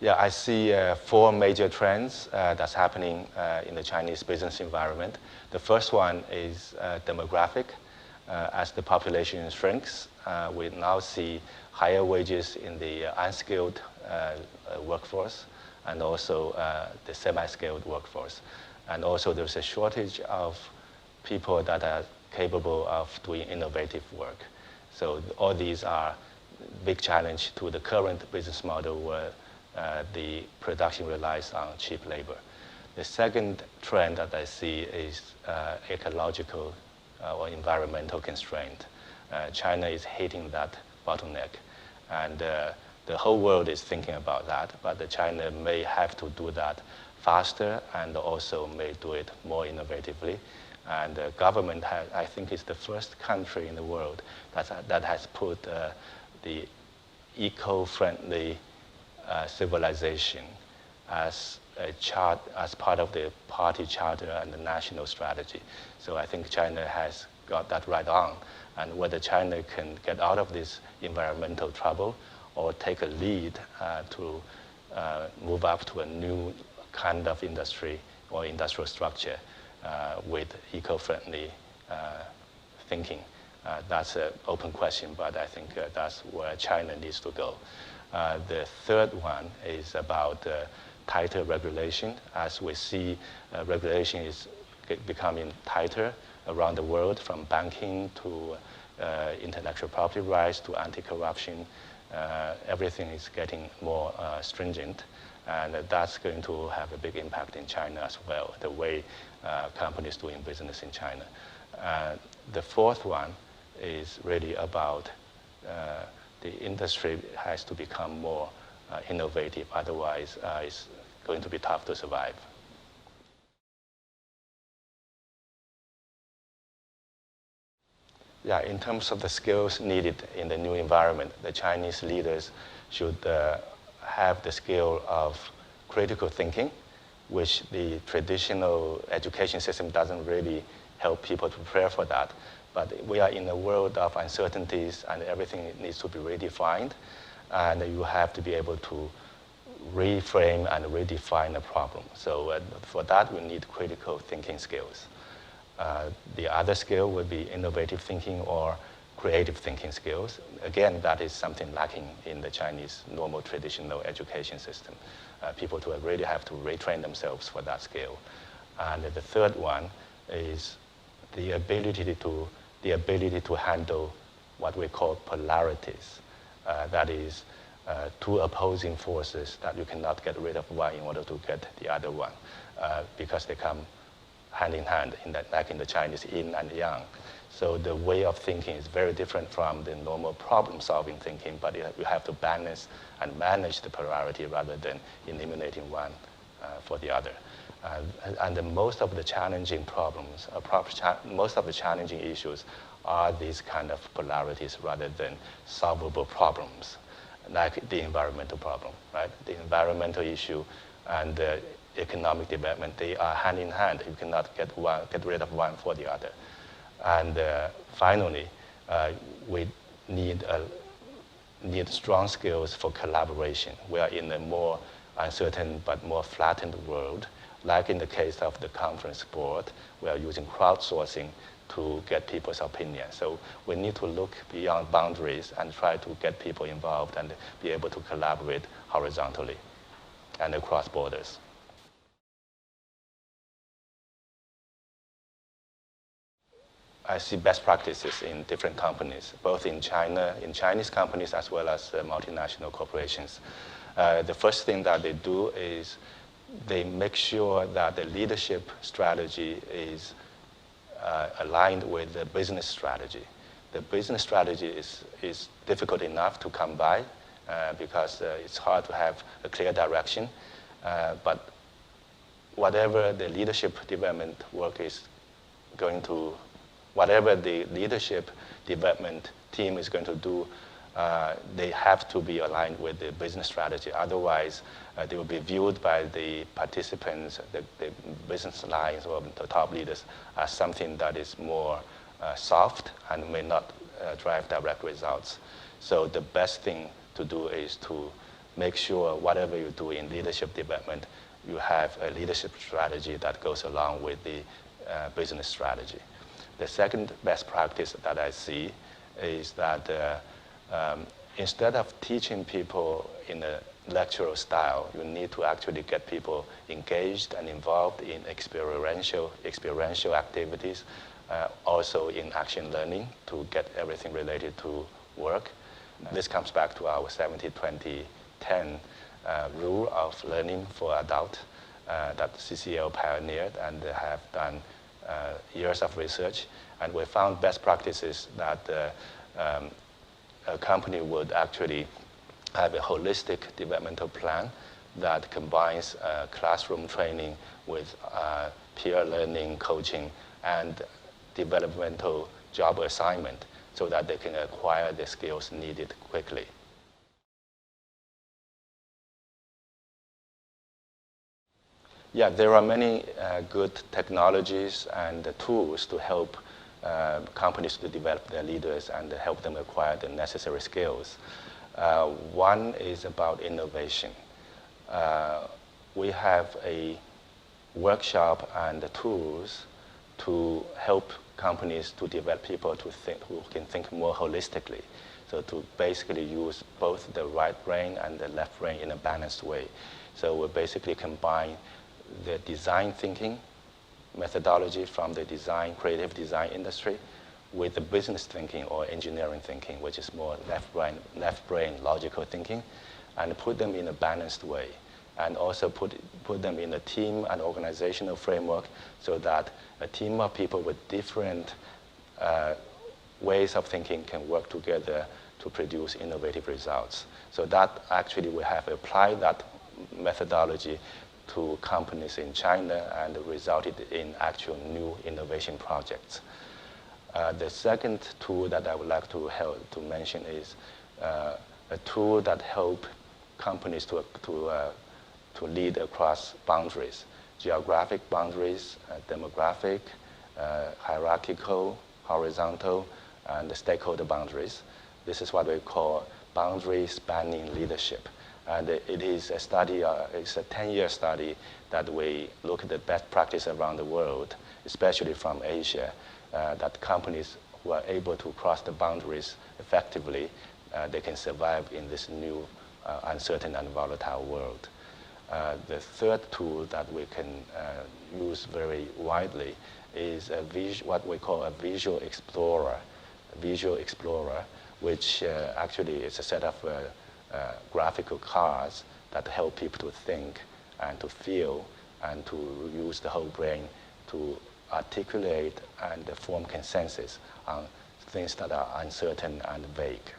Yeah, I see four major trends that's happening in the Chinese business environment. The first one is demographic. As the population shrinks, we now see higher wages in the unskilled workforce and also the semi-skilled workforce. And also there's a shortage of people that are capable of doing innovative work. So all these are big challenge to the current business model where the production relies on cheap labor. The second trend that I see is ecological or environmental constraint. China is hitting that bottleneck, and the whole world is thinking about that, but China may have to do that faster and also may do it more innovatively. And the government, I think, is the first country in the world that has put the eco-friendly civilization as part of the party charter and the national strategy. So I think China has got that right on. And whether China can get out of this environmental trouble or take a lead to move up to a new kind of industry or industrial structure with eco-friendly thinking. That's an open question, but I think that's where China needs to go. The third one is about tighter regulation. As we see, regulation is becoming tighter around the world, from banking to intellectual property rights to anti-corruption. Everything is getting more stringent, and that's going to have a big impact in China as well, the way companies doing business in China. The fourth one is really about the industry has to become more innovative, otherwise it's going to be tough to survive. Yeah, in terms of the skills needed in the new environment, the Chinese leaders should have the skill of critical thinking, which the traditional education system doesn't really help people to prepare for that. But we are in a world of uncertainties and everything needs to be redefined. And you have to be able to reframe and redefine a problem. So for that, we need critical thinking skills. The other skill would be innovative thinking or creative thinking skills. Again, that is something lacking in the Chinese normal traditional education system. People to really have to retrain themselves for that skill. And the third one is the ability to handle what we call polarities. That is, two opposing forces that you cannot get rid of one in order to get the other one, because they come hand in hand, like in the Chinese yin and yang. So the way of thinking is very different from the normal problem-solving thinking, but you have to balance and manage the polarity rather than eliminating one for the other. And most of the challenging problems, most of the challenging issues are these kind of polarities rather than solvable problems, like the environmental problem, right? The environmental issue and the economic development, they are hand in hand. You cannot get rid of one for the other. And finally, we need strong skills for collaboration. We are in a more uncertain but more flattened world. Like in the case of the conference board, we are using crowdsourcing to get people's opinion. So we need to look beyond boundaries and try to get people involved and be able to collaborate horizontally and across borders. I see best practices in different companies, both in China, in Chinese companies, as well as multinational corporations. The first thing that they do is they make sure that the leadership strategy is aligned with the business strategy. The business strategy is difficult enough to come by because it's hard to have a clear direction. But whatever the leadership development work is going to, whatever the leadership development team is going to do, they have to be aligned with the business strategy. Otherwise, they will be viewed by the participants, the business lines or the top leaders, as something that is more soft and may not drive direct results. So the best thing to do is to make sure whatever you do in leadership development, you have a leadership strategy that goes along with the business strategy. The second best practice that I see is that instead of teaching people in a lectural style, you need to actually get people engaged and involved in experiential activities, also in action learning to get everything related to work. This comes back to our 70-20-10 rule of learning for adult that CCL pioneered and have done years of research. And we found best practices that a company would actually have a holistic developmental plan that combines classroom training with peer learning, coaching, and developmental job assignment so that they can acquire the skills needed quickly. Yeah, there are many good technologies and tools to help companies to develop their leaders and help them acquire the necessary skills. One is about innovation. We have a workshop and the tools to help companies to develop people who can think more holistically. So to basically use both the right brain and the left brain in a balanced way. So we basically combine the design thinking methodology from the creative design industry with the business thinking or engineering thinking, which is more left brain logical thinking, and put them in a balanced way. And also put them in a team and organizational framework so that a team of people with different ways of thinking can work together to produce innovative results. So that actually we have applied that methodology to companies in China and resulted in actual new innovation projects. The second tool that I would like to mention is a tool that helps companies to lead across boundaries, geographic boundaries, demographic, hierarchical, horizontal, and stakeholder boundaries. This is what we call boundary spanning leadership. And it is a study, it's a 10-year study that we look at the best practice around the world, especially from Asia, that companies who are able to cross the boundaries effectively, they can survive in this new uncertain and volatile world. The third tool that we can use very widely is what we call a visual explorer. Which actually is a set of graphical cards that help people to think and to feel and to use the whole brain to articulate and form consensus on things that are uncertain and vague.